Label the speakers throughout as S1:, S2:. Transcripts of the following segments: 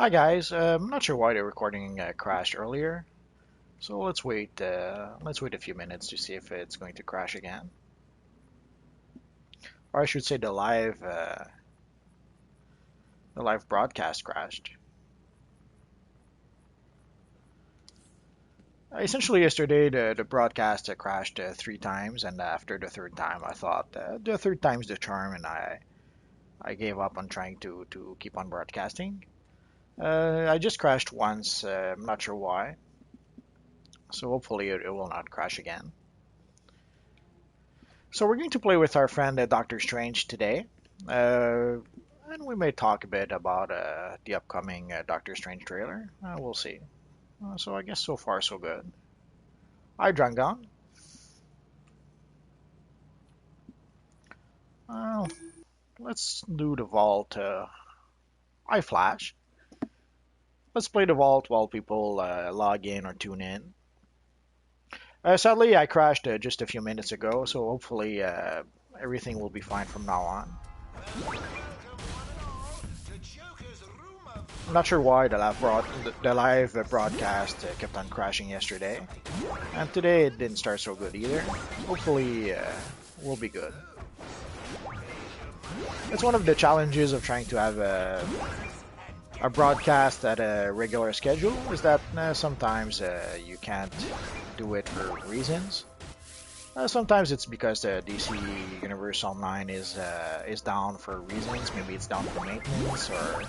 S1: Hi guys, I'm not sure why the recording crashed earlier, so let's wait a few minutes to see if it's going to crash again. Or I should say the live broadcast crashed. Essentially yesterday the broadcast crashed 3 times, and after the third time I thought the third time's the charm, and I gave up on trying to keep on broadcasting. I just crashed once, I'm not sure why, so hopefully it will not crash again. So we're going to play with our friend Doctor Strange today, uh, and we may talk a bit about the upcoming Doctor Strange trailer. We'll see. So I guess so far so good. Hi, Drangon. Uh, let's do the vault. Hi, Flash. Let's play the vault while people log in or tune in. Sadly, I crashed just a few minutes ago, so hopefully everything will be fine from now on. I'm not sure why the live broadcast kept on crashing yesterday, and today it didn't start so good either. Hopefully, we'll be good. It's one of the challenges of trying to have a broadcast at a regular schedule is that sometimes you can't do it for reasons. Sometimes it's because the DC Universe Online is down for reasons. Maybe it's down for maintenance, or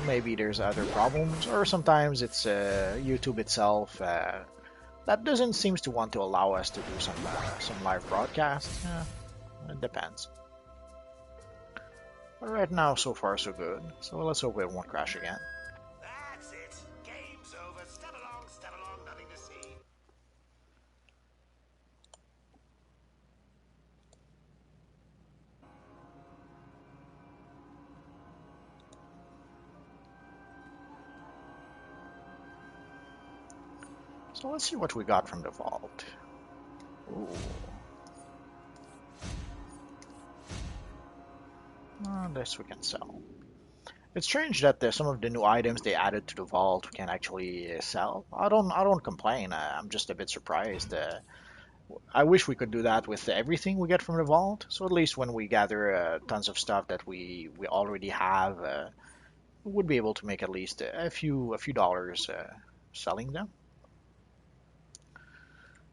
S1: maybe there's other problems, or sometimes it's YouTube itself that doesn't seems to want to allow us to do some live broadcast. It depends. But right now, so far so good. So let's hope it won't crash again.
S2: That's it. Game's over. Step along, nothing to see.
S1: So let's see what we got from the vault. Ooh. This we can sell. It's strange that some of the new items they added to the vault we can actually sell. I don't complain. I'm just a bit surprised. I wish we could do that with everything we get from the vault. So at least when we gather tons of stuff that we already have, we would be able to make at least a few dollars selling them.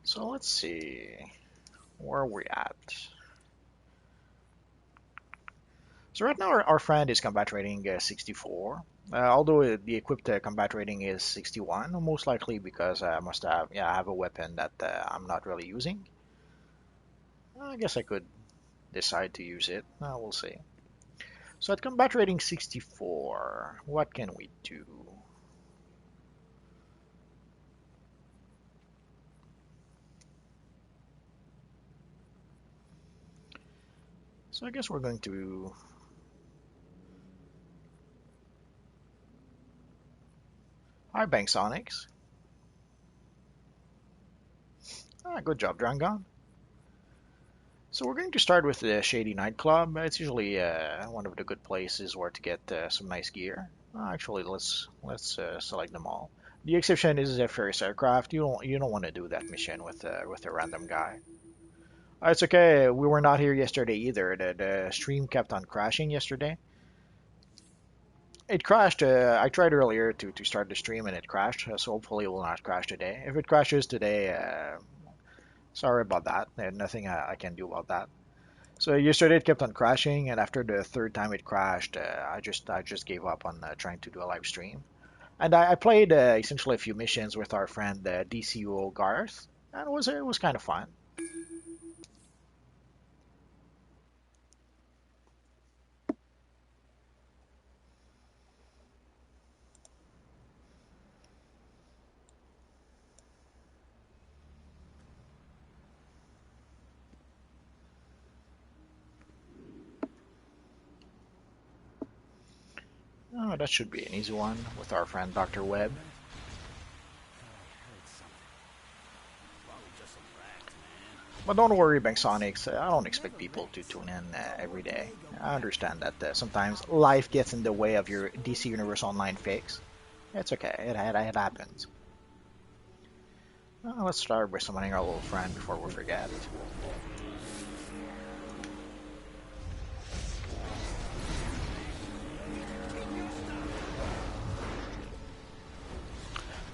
S1: So let's see where are we at. So right now our friend is combat rating 64. Although the equipped combat rating is 61, most likely because I must have I have a weapon that I'm not really using. I guess I could decide to use it. We'll see. So at combat rating 64, what can we do? So I guess we're going to Hi, Bank Sonics. Good job, Drangon. So we're going to start with the Shady Nightclub. It's usually one of the good places where to get some nice gear. Actually, let's select them all. The exception is a Ferris aircraft. You don't want to do that mission with a random guy. It's okay. We were not here yesterday either. The stream kept on crashing yesterday. It crashed. I tried earlier to start the stream and it crashed. So hopefully it will not crash today. If it crashes today, sorry about that. There's nothing I can do about that. So yesterday it kept on crashing, and after the third time it crashed, I just gave up on trying to do a live stream. And I played essentially a few missions with our friend DCUO Garth, and it was kind of fun. Oh, that should be an easy one with our friend Dr. Webb. But don't worry, Bank Sonics. I don't expect people to tune in every day. I understand that sometimes life gets in the way of your DC Universe Online fix. It's okay. It happens. Let's start by summoning our little friend before we forget.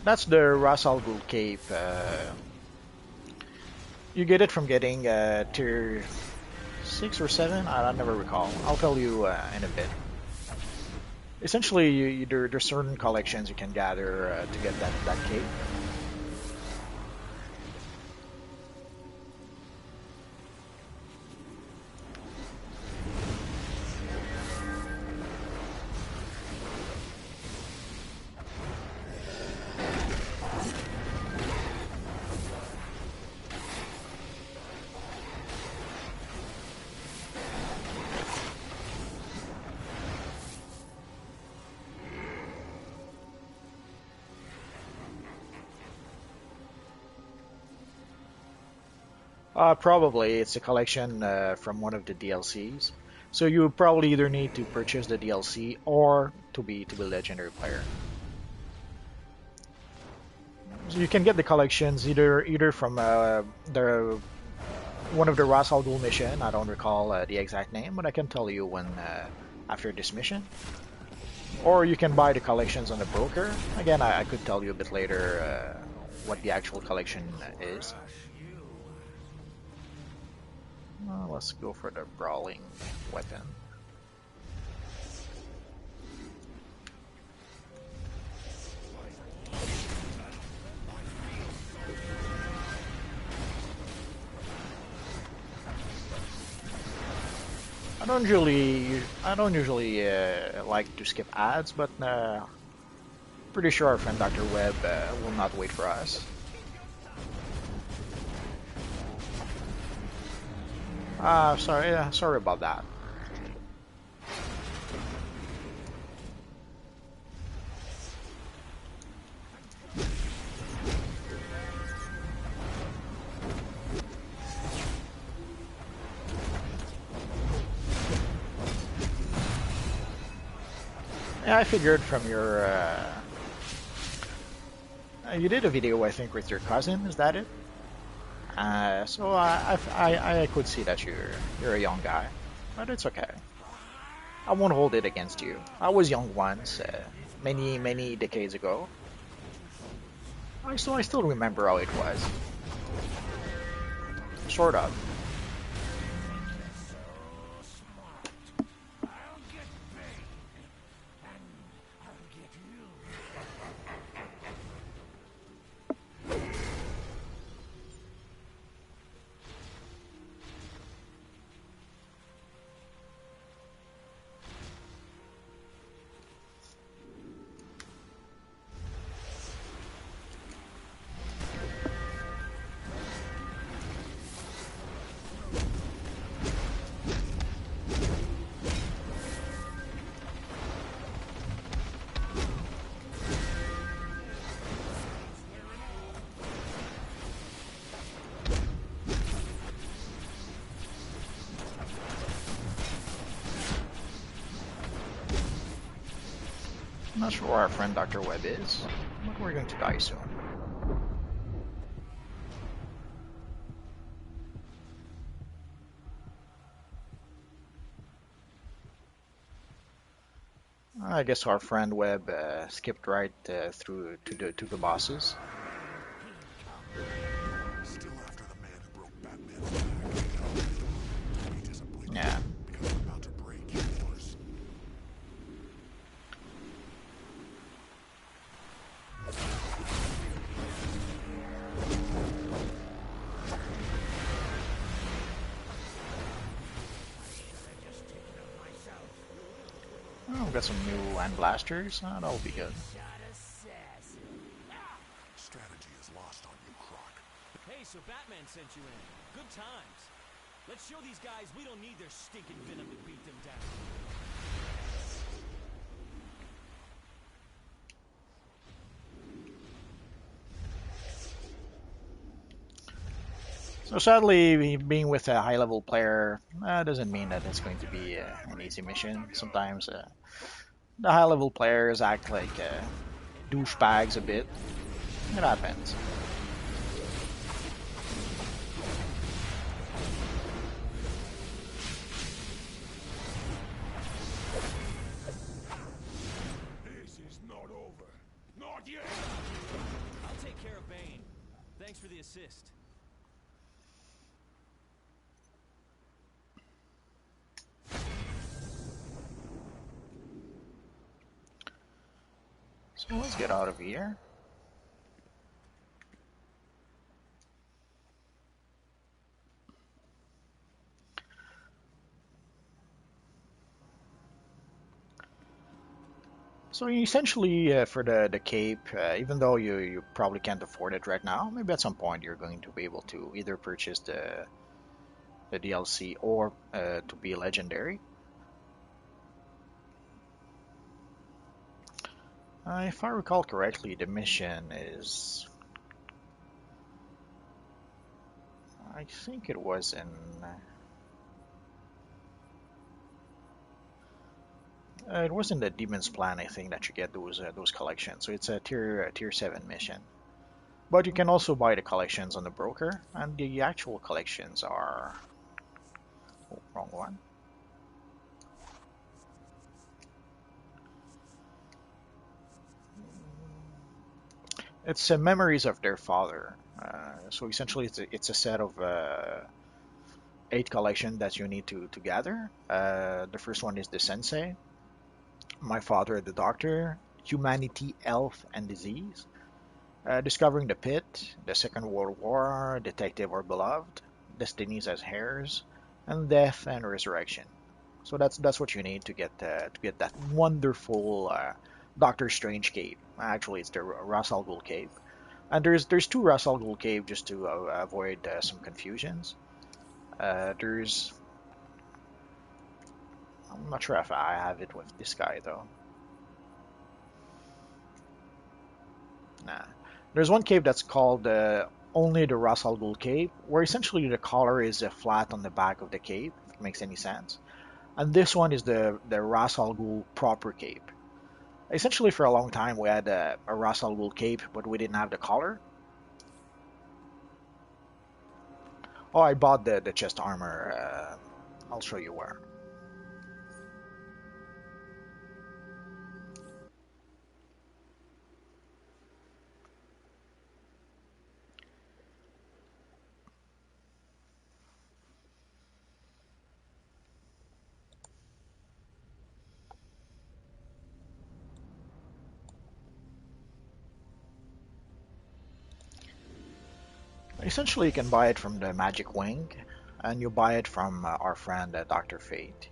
S1: That's the Ras Al Ghul Cape. You get it from getting tier 6 or 7? I never recall. I'll tell you in a bit. Essentially, there's certain collections you can gather to get that cape. Probably it's a collection from one of the DLCs. So you probably either need to purchase the DLC or to be legendary player. So you can get the collections either from the one of the Ras Al Ghul mission. I don't recall the exact name, but I can tell you when after this mission. Or you can buy the collections on the broker. Again, I could tell you a bit later what the actual collection is. Let's go for the brawling weapon. I don't usually like to skip ads, but pretty sure our friend Dr. Webb will not wait for us. Sorry about that. Yeah, I figured from your you did a video, I think, with your cousin. Is that it? So I could see that you're a young guy, but it's okay. I won't hold it against you. I was young once, many decades ago. I still remember how it was. Sort of. I'm not sure where our friend Dr. Webb is, but we're going to die soon. I guess our friend Webb skipped right through to the bosses.
S2: Still after the man who broke Batman's back. Be disappointed
S1: Yeah.
S2: because I'm about to break yours.
S1: Oh, we've got some new land blasters. That'll be good.
S2: Strategy is lost on you, Croc.
S3: Hey, so Batman sent you in. Good times. Let's show these guys we don't need their stinking venom to beat them down.
S1: So sadly, being with a high-level player doesn't mean that it's going to be an easy mission. Sometimes the high-level players act like douchebags a bit. It happens.
S2: This is not over. Not yet.
S3: I'll take care of Bane. Thanks for the assist.
S1: So let's get out of here. So essentially, for the cape, even though you probably can't afford it right now, maybe at some point you're going to be able to either purchase the DLC or to be legendary. If I recall correctly, the mission is, I think it was in. It was in the Demon's Plan, I think, that you get those collections. So it's a tier 7 mission. But you can also buy the collections on the broker, and the actual collections are. Oh, wrong one. It's memories of their father. So essentially, it's a set of 8 collections that you need to gather. The first one is the Sensei, My Father the Doctor, Humanity, Health, and Disease, Discovering the Pit, the Second World War, Detective or Beloved, Destinies as Heirs, and Death and Resurrection. So that's what you need to get that wonderful Doctor Strange cape. Actually, it's the Ra's al Ghul cape. And there's 2 Ra's al Ghul cape just to avoid some confusions. There's I'm not sure if I have it with this guy though. Nah. There's one cape that's called only the Ra's al Ghul cape, where essentially the collar is flat on the back of the cape, if it makes any sense. And this one is the Ra's al Ghul proper cape. Essentially, for a long time, we had a Ra's al Ghul cape, but we didn't have the collar. Oh, I bought the chest armor. I'll show you where. Essentially, you can buy it from the Magic Wing, and you buy it from our friend Dr. Fate.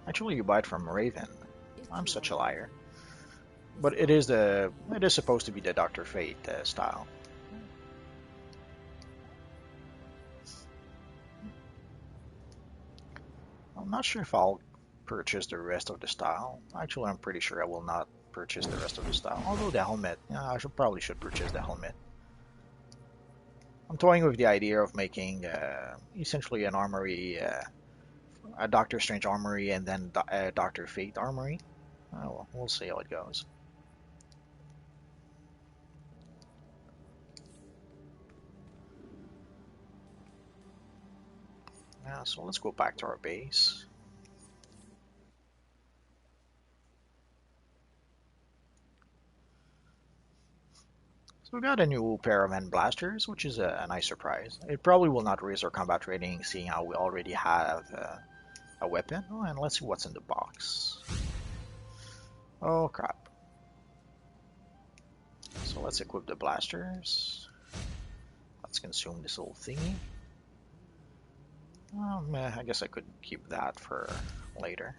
S1: Actually, you buy it from Raven. I'm such a liar. But it is supposed to be the Dr. Fate style. I'm not sure if I'll purchase the rest of the style. Actually, I'm pretty sure I will not purchase the rest of the style. Although the helmet, yeah, I probably should purchase the helmet. I'm toying with the idea of making essentially an armory, a Doctor Strange armory, and then a Doctor Fate armory. Well, we'll see how it goes. Yeah, so let's go back to our base. So we got a new pair of hand blasters, which is a nice surprise. It probably will not raise our combat rating, seeing how we already have a weapon. Oh, and let's see what's in the box. Oh crap. So let's equip the blasters. Let's consume this little thingy. I guess I could keep that for later.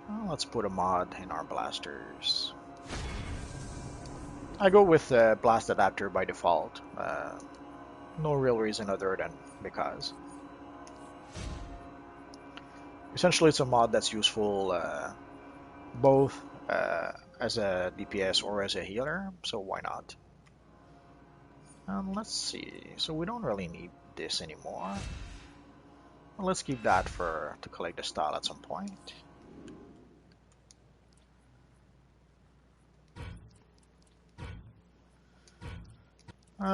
S1: Well, let's put a mod in our blasters. I go with blast adapter by default. No real reason other than because. Essentially, it's a mod that's useful both as a DPS or as a healer, so why not? Let's see. So we don't really need this anymore. Well, let's keep that for to collect the style at some point.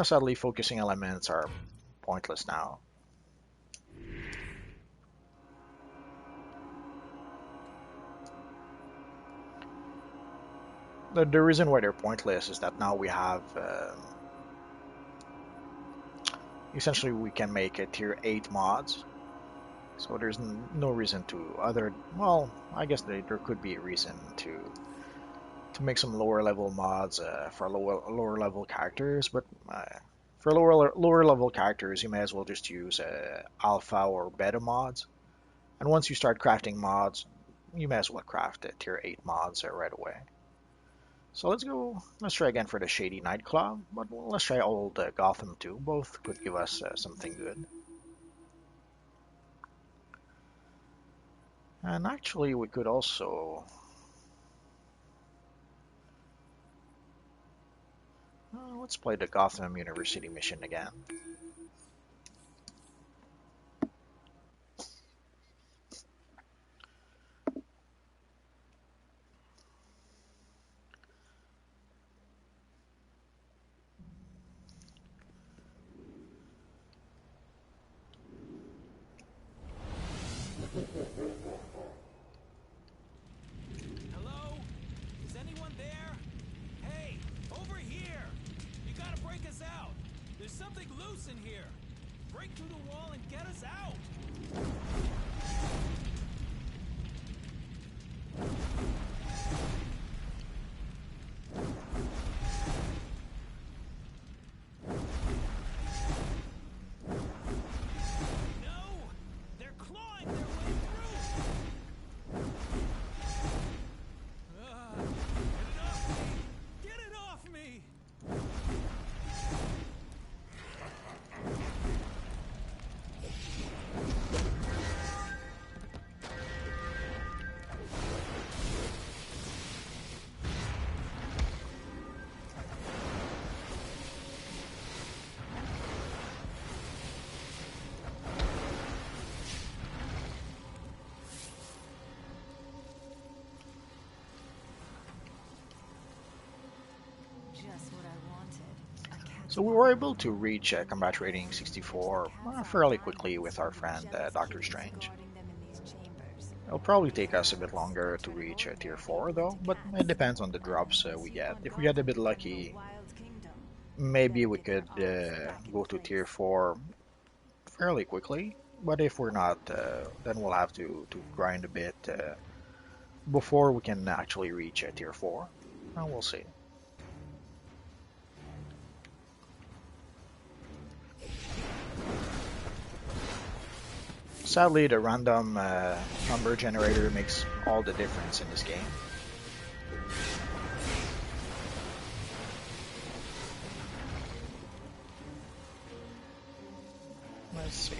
S1: Sadly, focusing elements are pointless now. The reason why they're pointless is that now we have essentially we can make a tier 8 mods, so there's no reason to other, well, I guess there could be a reason to make some lower level mods for lower level characters, but for lower level characters you may as well just use alpha or beta mods, and once you start crafting mods you may as well craft tier 8 mods right away. So let's try again for the Shady Nightclub, but let's try old Gotham too. Both could give us something good. And actually, we could also... let's play the Gotham University mission again.
S3: Hello? Is anyone there? Hey, over here! You gotta break us out! There's something loose in here! Break through the wall and get us out! No! They're clawing their way through! Get it off me! Get it off me!
S4: Just what I wanted. A cat
S1: So we were able to reach combat rating 64 fairly quickly with our friend Doctor Strange.
S4: guarding them in these chambers.
S1: It'll probably take us a bit longer to reach tier 4 though, but it depends on the drops we get. If we get a bit lucky,
S4: Wild kingdom.
S1: maybe we could go to tier 4 fairly quickly, but if we're not, then we'll have to grind a bit before we can actually reach tier 4. We'll see. Sadly, the random number generator makes all the difference in this game. Let's see.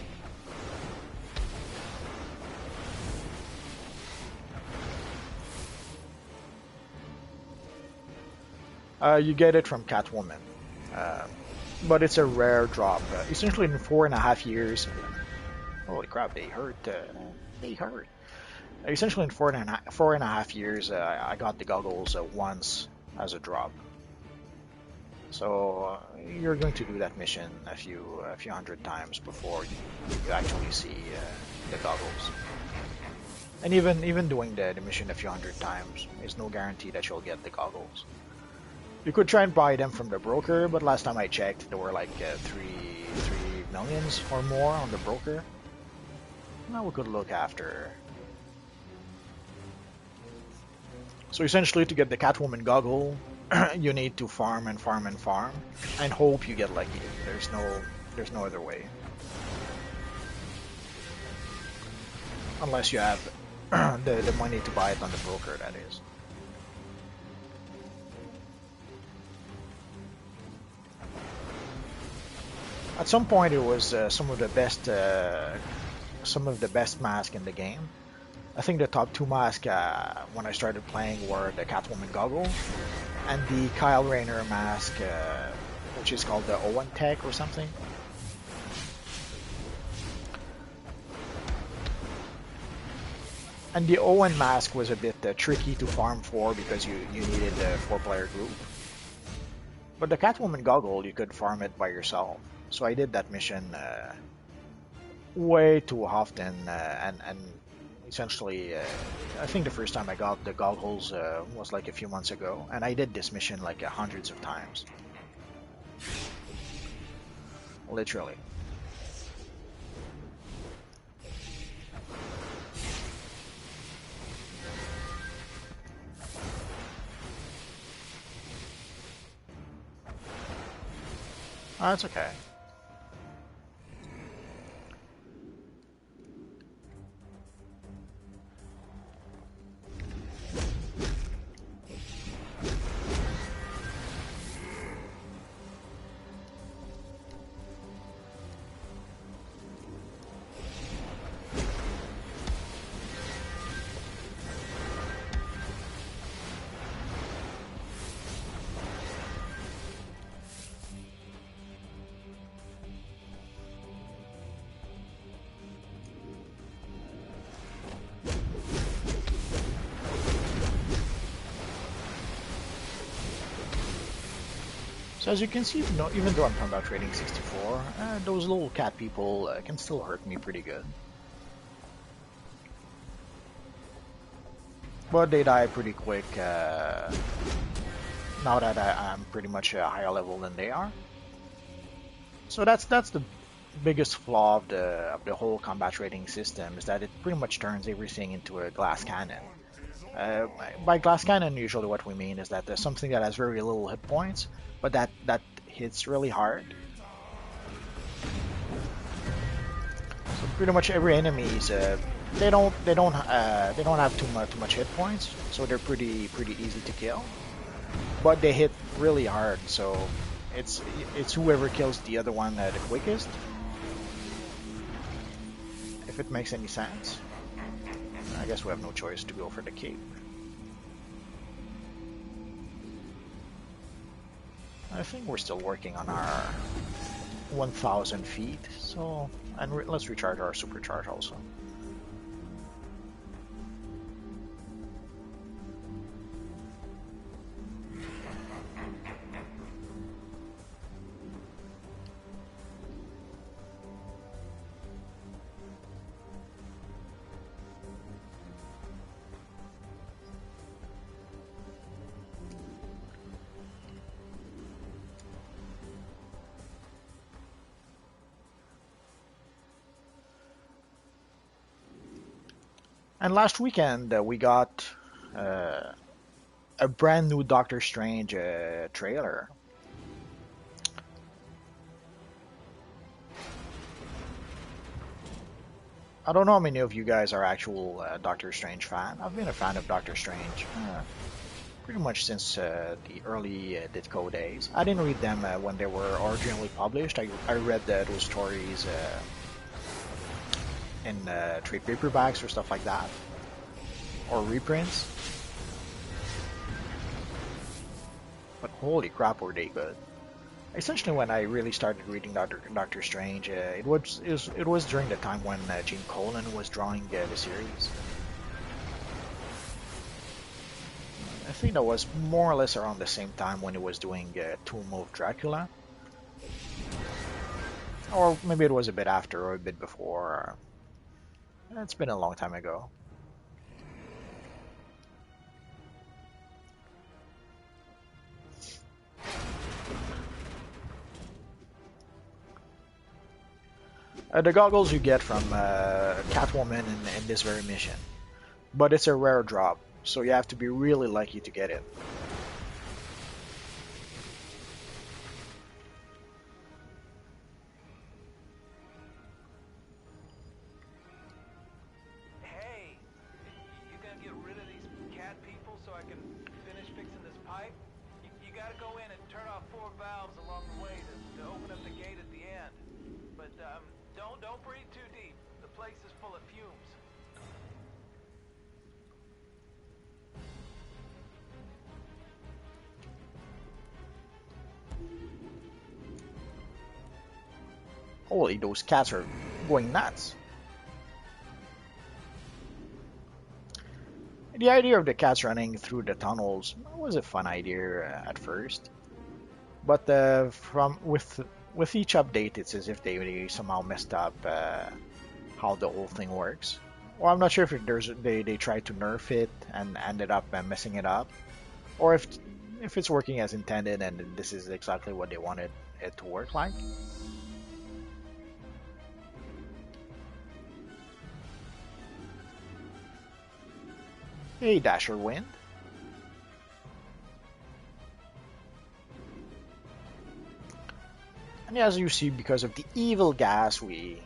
S1: You get it from Catwoman, but it's a rare drop. Essentially, in 4.5 years. Holy crap! They hurt. They hurt. Essentially, in 4.5 years, I got the goggles once as a drop. So you're going to do that mission a few hundred times before you actually see the goggles. And even doing the mission a few hundred times is no guarantee that you'll get the goggles. You could try and buy them from the broker, but last time I checked, there were like three millions or more on the broker. Now we could look after. So essentially, to get the Catwoman goggle, you need to farm and farm and farm, and hope you get lucky. There's no other way. Unless you have the money to buy it on the broker, that is. At some point, it was some of the best masks in the game. I think the top two masks when I started playing were the Catwoman goggles and the Kyle Rayner mask, which is called the Owen Tech or something. And the Owen mask was a bit tricky to farm for because you needed a four-player group. But the Catwoman goggle, you could farm it by yourself. So I did that mission way too often, and essentially, I think the first time I got the goggles was like a few months ago, and I did this mission like hundreds of times, literally. Oh, that's okay. So as you can see, even though I'm talking about trading 64, those little cat people can still hurt me pretty good. But they die pretty quick now that I'm pretty much a higher level than they are. So that's the biggest flaw of the whole combat rating system, is that it pretty much turns everything into a glass cannon. Uh, by glass cannon, usually what we mean is that there's something that has very little hit points, but that hits really hard. So pretty much every enemy is they don't have too much hit points, so they're pretty easy to kill. But they hit really hard, so it's whoever kills the other one the quickest, if it makes any sense. I guess we have no choice to go for the cape. I think we're still working on our 1,000 feet, so let's recharge our supercharge also. And last weekend we got a brand new Doctor Strange trailer. I don't know how many of you guys are actual Doctor Strange fan. I've been a fan of Doctor Strange pretty much since the early DCUO days. I didn't read them when they were originally published. I read those stories in trade paperbacks or stuff like that, or reprints. But holy crap, were they good! Essentially, when I really started reading Doctor Strange, it was during the time when Gene Colan was drawing the series. I think that was more or less around the same time when he was doing Tomb of Dracula, or maybe it was a bit after or a bit before. It's been a long time ago. The goggles you get from Catwoman in this very mission, but it's a rare drop, so you have to be really lucky to get it.
S3: Hey, you gonna get rid of these cat people so I can finish fixing this pipe? You gotta go in and turn off 4 valves along the way to open up the gate at the end. Don't breathe too deep. The place is full of fumes.
S1: Holy, those cats are going nuts. The idea of the cats running through the tunnels was a fun idea at first, but from with each update, it's as if they somehow messed up how the whole thing works. Well, I'm not sure if they tried to nerf it and ended up messing it up, or if it's working as intended and this is exactly what they wanted it to work like. Hey, Dasher Wind. And as you see, because of the evil gas, we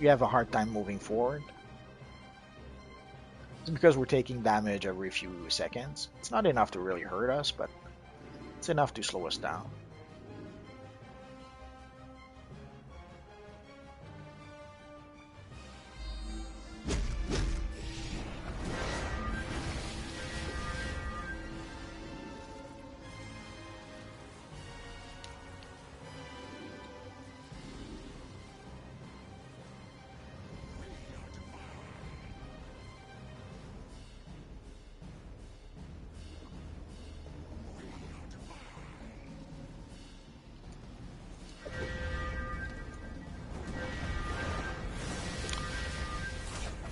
S1: have a hard time moving forward. It's because we're taking damage every few seconds. It's not enough to really hurt us, but it's enough to slow us down.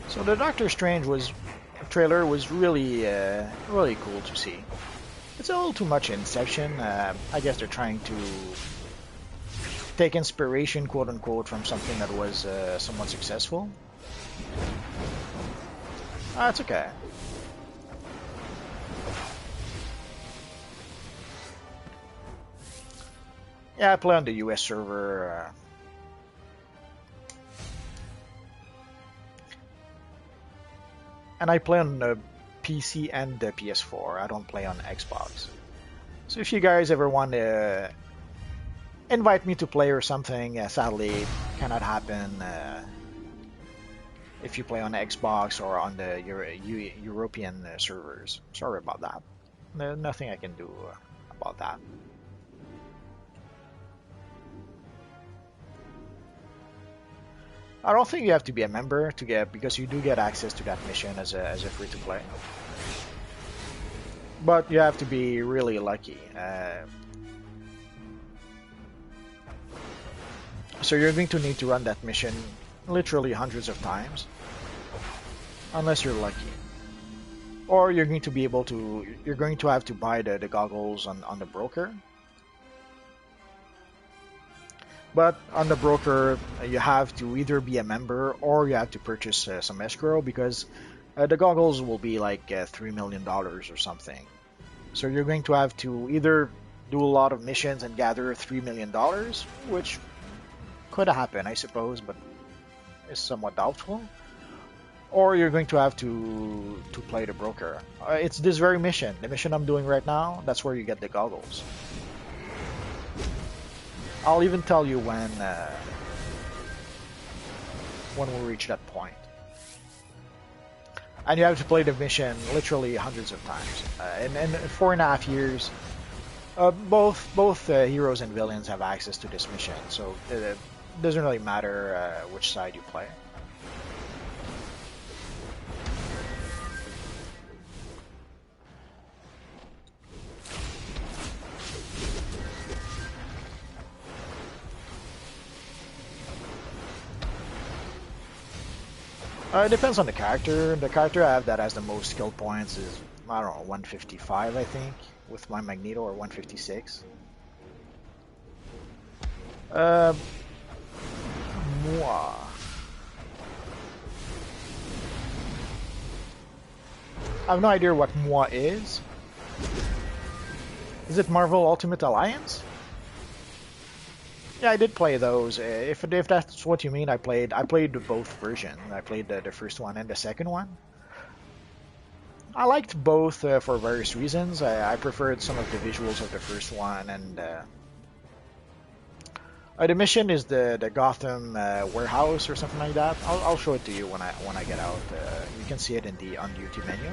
S1: So the Doctor Strange trailer was really really cool to see. It's a little too much Inception. I guess they're trying to take inspiration, quote unquote, from something that was somewhat successful. It's okay. Yeah, I play on the US server. And I play on the PC and the PS4. I don't play on Xbox. So if you guys ever want to invite me to play or something, sadly it cannot happen if you play on Xbox or on the European servers. Sorry about that. Nothing I can do about that. I don't think you have to be a member to get, because you do get access to that mission as a free to play. But you have to be really lucky. So you're going to need to run that mission literally hundreds of times, unless you're lucky. Or you're going to be able to, you're going to have to buy the goggles on the broker. But on the broker, you have to either be a member or you have to purchase some escrow, because the goggles will be like $3 million or something. So you're going to have to either do a lot of missions and gather $3 million, which could happen, I suppose, but is somewhat doubtful. Or you're going to have to play the broker. It's this very mission, the mission I'm doing right now, that's where you get the goggles. I'll even tell you when we reach that point. And you have to play the mission literally hundreds of times. In 4.5 years, both heroes and villains have access to this mission, so it doesn't really matter which side you play. It depends on the character. The character I have that has the most skill points is, I don't know, 155, I think, with my Magneto, or 156. Moi. I have no idea what Moi is. Is it Marvel Ultimate Alliance? Yeah, I did play those. If that's what you mean, I played both versions. I played the first one and the second one. I liked both for various reasons. I preferred some of the visuals of the first one, and The mission is the Gotham warehouse or something like that. I'll show it to you when I get out. You can see it in the on duty menu.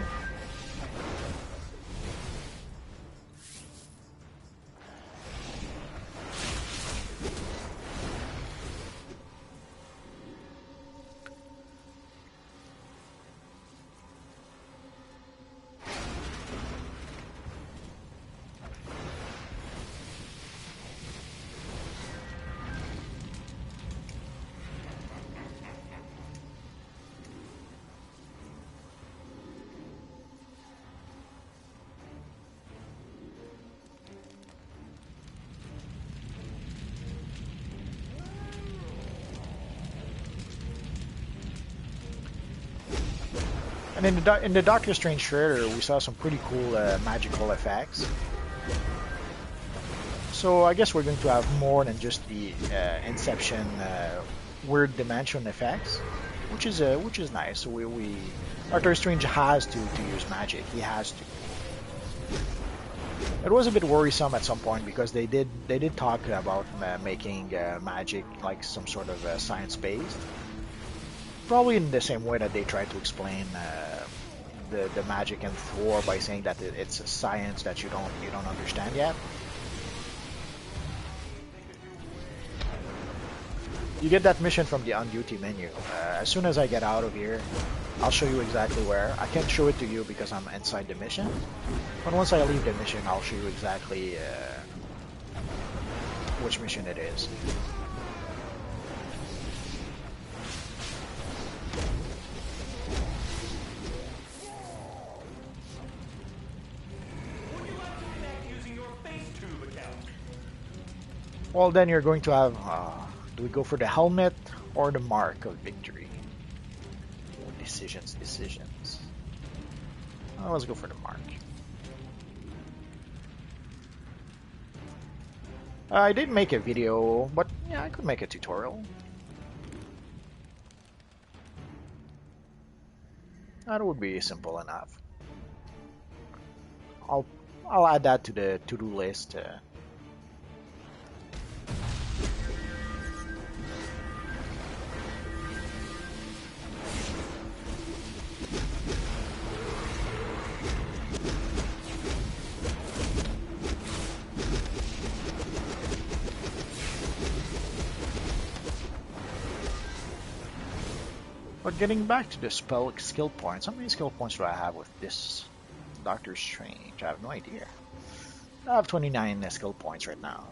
S1: And in the Doctor Strange trailer, we saw some pretty cool magical effects. So I guess we're going to have more than just the Inception weird dimension effects, which is nice. So we Doctor Strange has to use magic. He has to. It was a bit worrisome at some point because they did talk about making magic like some sort of science based. Probably in the same way that they tried to explain the magic in Thor by saying that it's a science that you don't understand yet. You get that mission from the on duty menu. As soon as I get out of here, I'll show you exactly where. I can't show it to you because I'm inside the mission. But once I leave the mission, I'll show you exactly which mission it is. Well, then you're going to have, do we go for the helmet or the mark of victory? Decisions. Let's go for the mark. I did make a video, but yeah, I could make a tutorial. That would be simple enough. I'll add that to the to-do list. But getting back to the skill points, how many skill points do I have with this Doctor Strange? I have no idea. I have 29 skill points right now.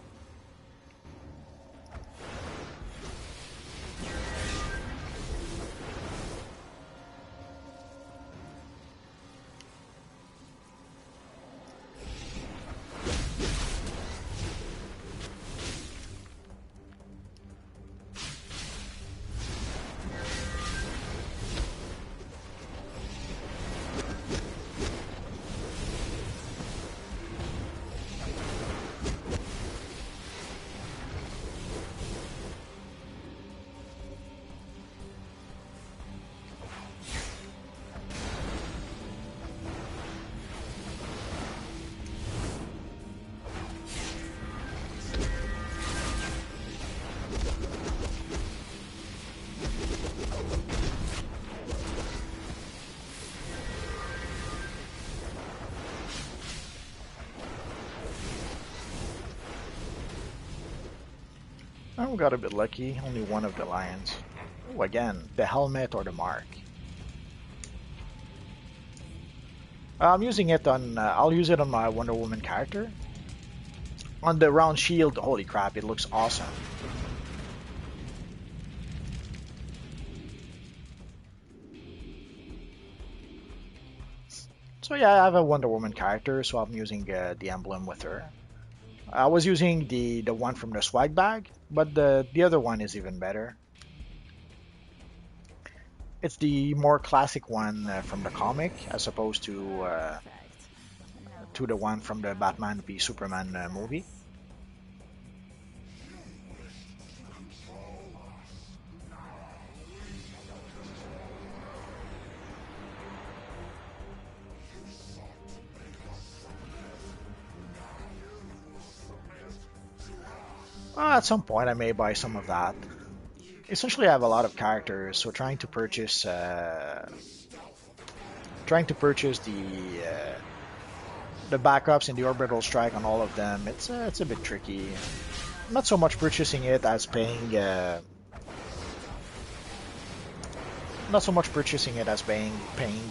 S1: I got a bit lucky, only one of the lions. Oh, again, the helmet or the mark. I'm using it on, I'll use it on my Wonder Woman character. On the round shield, holy crap, it looks awesome. So yeah, I have a Wonder Woman character, so I'm using the emblem with her. I was using the one from the swag bag, but the other one is even better. It's the more classic one from the comic, as opposed to the one from the Batman v Superman movie. At some point, I may buy some of that. Essentially, I have a lot of characters, so trying to purchase the backups and the orbital strike on all of them. It's a bit tricky. Not so much purchasing it as paying. Not so much purchasing it as paying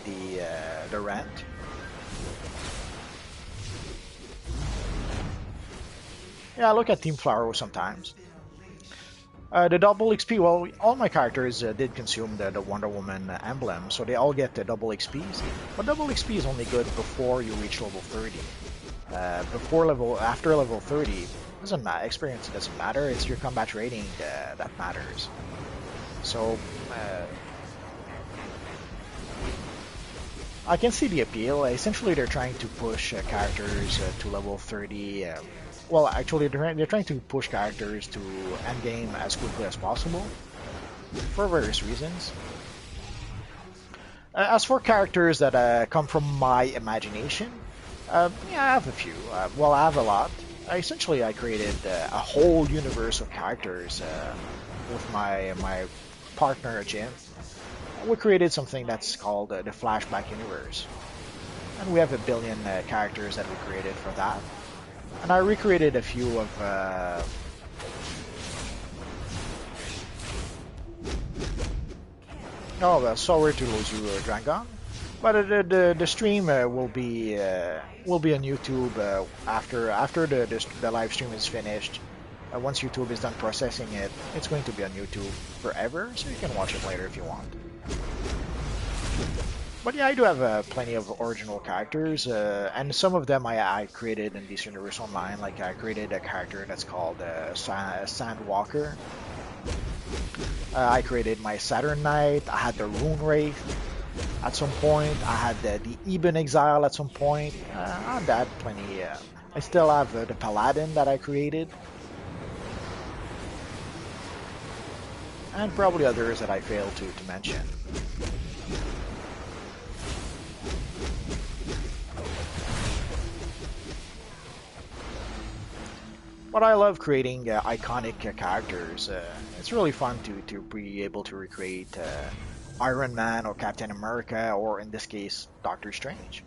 S1: the rent. Yeah, I look at Team Flower sometimes. The double XP, well, all my characters did consume the Wonder Woman emblem, so they all get the double XPs. But double XP is only good before you reach level 30. After level 30, doesn't matter. Experience doesn't matter. It's your combat rating that matters. So I can see the appeal. Essentially, they're trying to push characters to level 30. Well, actually, they're trying to push characters to endgame as quickly as possible for various reasons. As for characters that come from my imagination, yeah, I have a few. Well, I have a lot. I created a whole universe of characters with my partner Jim. We created something that's called the Flashback Universe, and we have a billion characters that we created for that. And I recreated a few of oh well, sorry to lose you, Drangon. But the stream will be on YouTube after the live stream is finished. Once YouTube is done processing it, it's going to be on YouTube forever, so you can watch it later if you want. But yeah, I do have plenty of original characters, and some of them I created in DC Universe Online. Like I created a character that's called Sandwalker. I created my Saturn Knight. I had the Rune Wraith at some point. I had the Eben Exile at some point. I had that plenty. I still have the Paladin that I created. And probably others that I failed to mention. But I love creating iconic characters. It's really fun to be able to recreate Iron Man or Captain America, or in this case, Doctor Strange.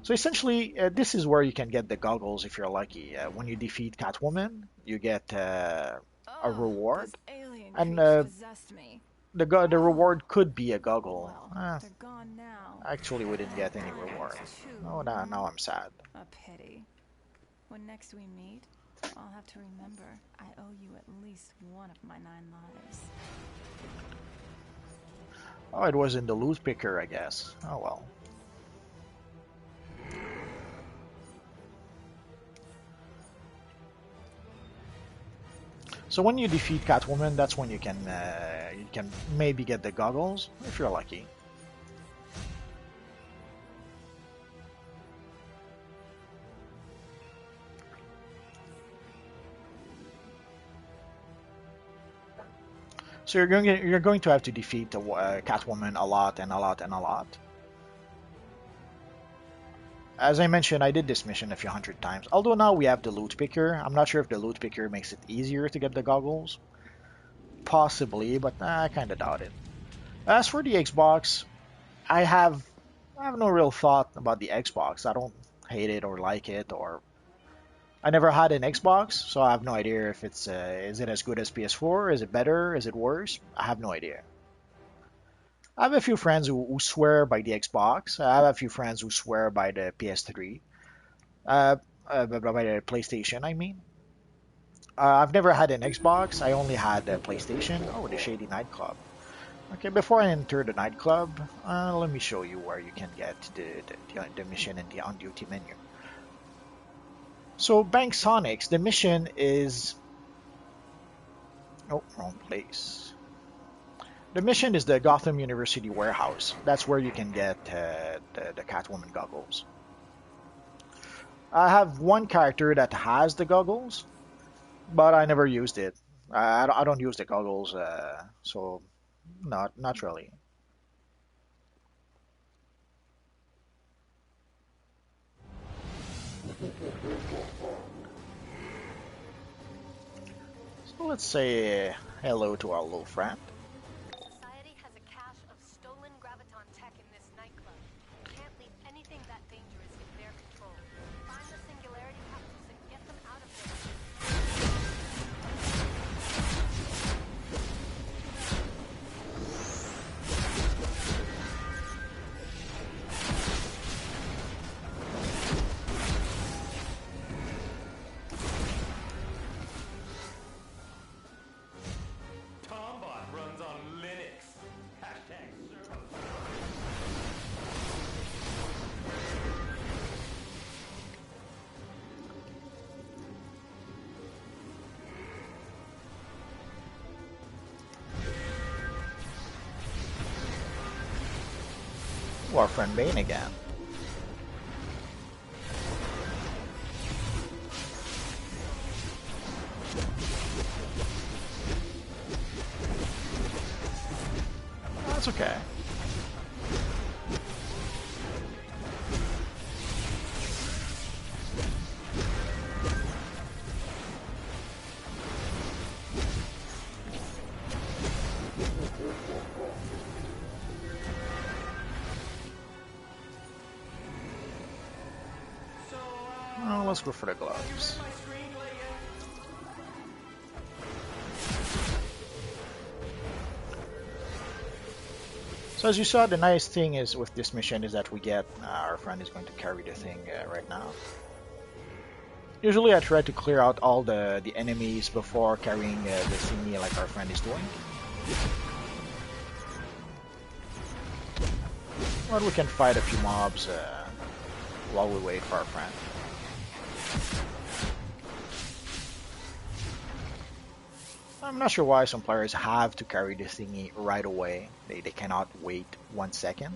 S1: So essentially, this is where you can get the goggles if you're lucky. When you defeat Catwoman, you get a reward,
S4: This alien
S1: and
S4: creature possessed me.
S1: the reward could be a goggle.
S4: Well, they're gone now.
S1: Actually, we didn't get any reward. Oh, now I'm sad.
S4: A pity. When next we meet, I'll have to remember I owe you at least one of my 9 lives.
S1: Oh, it was in the loot picker, I guess. Oh well. So when you defeat Catwoman, that's when you can maybe get the goggles if you're lucky. So you're going to have to defeat Catwoman a lot and a lot and a lot. As I mentioned, I did this mission a few hundred times. Although now we have the loot picker. I'm not sure if the loot picker makes it easier to get the goggles. Possibly, but I kind of doubt it. As for the Xbox, I have no real thought about the Xbox. I don't hate it or like it, or I never had an Xbox, so I have no idea if it's is it as good as PS4? Is it better? Is it worse? I have no idea. I have a few friends who swear by the Xbox. I have a few friends who swear by the PS3, by the PlayStation. I mean, I've never had an Xbox. I only had a PlayStation. Oh, the Shady Nightclub. Okay, before I enter the nightclub, let me show you where you can get the mission in the on-duty menu. So, Bank Sonics, the mission is... Oh, wrong place. The mission is the Gotham University warehouse. That's where you can get the Catwoman goggles. I have one character that has the goggles, but I never used it. I don't use the goggles, so not really. Well, let's say hello to our little friend.
S5: Society has a cache of stolen graviton tech in this nightclub. Can't leave anything that dangerous in their control. Find the singularity capsules and get them out of there.
S2: Tombot runs on Linux. Hashtag server.
S1: Our friend Bane again. That's okay. Oh, let's go for the gloves.
S2: My screen layout.
S1: So as you saw, the nice thing is with this mission is that we get our friend is going to carry the thing right now. Usually I try to clear out all the enemies before carrying the thingy like our friend is doing. But we can fight a few mobs while we wait for our friend. I'm not sure why some players have to carry this thingy right away. They cannot wait 1 second.